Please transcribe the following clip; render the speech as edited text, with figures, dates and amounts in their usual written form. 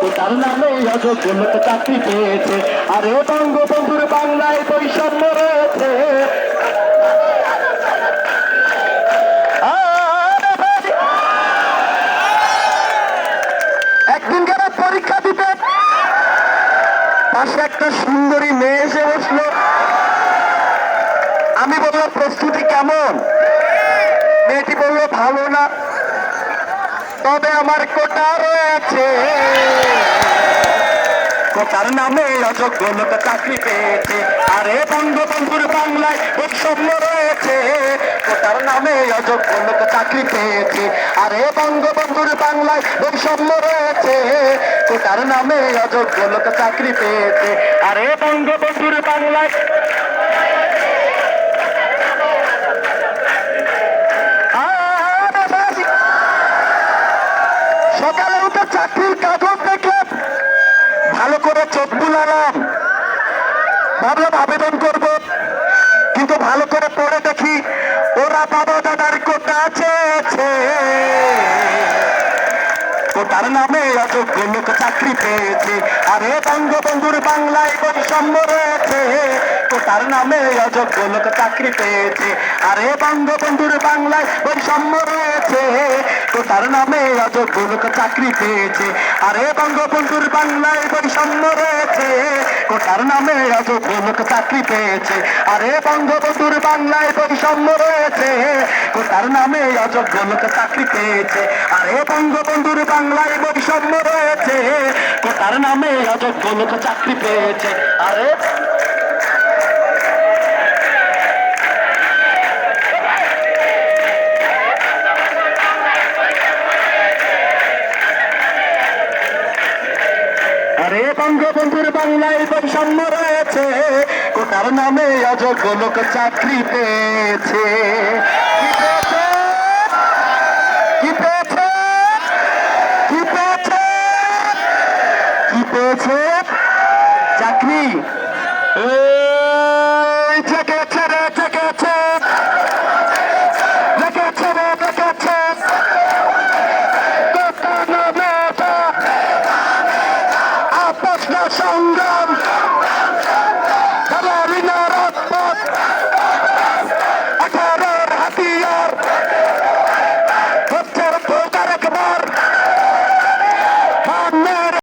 কোটার নামে অযোগ্য লোক চাকরি পেয়েছে। আরে বঙ্গবন্ধুর বাংলায় বৈষম্য রয়েছে। একদিন যারা পরীক্ষা দিতে পাশে একটা সুন্দরী মেয়ে এসে বসলো। আমি বললাম প্রস্তুতি কেমন? মেয়েটি বললো ভালো না, তবে আমার কোটা রয়েছে। কোটার নামে অযোগ্য লোক চাকরি পেয়েছে। আরে বঙ্গবন্ধুর বাংলায় বৈষম্য রয়েছে। কোটার নামে অযোগ্য লোক চাকরি পেয়েছে। আরে বঙ্গবন্ধুর বাংলায় বৈষম্য রয়েছে। কোটার নামে অযোগ্য লোক চাকরি পেয়েছে। আরে বঙ্গবন্ধুর বাংলায় সকালে উঠে চাকরির কাগজ দেখে ভালো করে চোখ বুলালাম, ভাবলাম আবেদন করব, কিন্তু ভালো করে পড়ে দেখি ওরা বাবা দাদার কোটা চেয়েছে। কোটার নামে অযোগ্য লোক চাকরি পেয়েছে। আরে বঙ্গবন্ধুর বাংলায় বৈষম্য রয়েছে। কোটার নামে অযোগ্য লোক চাকরি পেয়েছে। আরে বঙ্গবন্ধুর বাংলায় বৈষম্য রয়েছে। কোটার নামে অযোগ্য লোক চাকরি পেয়েছে। আরে বঙ্গবন্ধুর বাংলায় বৈষম্য রয়েছে। কোটার নামে অযোগ্য লোক চাকরি পেয়েছে। আরে বঙ্গবন্ধুর বাংলায় বৈষম্য রয়েছে। কোটার নামে অযোগ্য লোক চাকরি পেয়েছে। আরে বঙ্গবন্ধুর বাংলায় বৈষম্য রয়েছে। কোটার নামে অযোগ্য লোক চাকরি পেয়েছে। আরে আরে বঙ্গবন্ধুর বাংলায় বৈষম্য রয়েছে। কোটার নামে অযোগ্য লোক চাকরি পেয়েছে।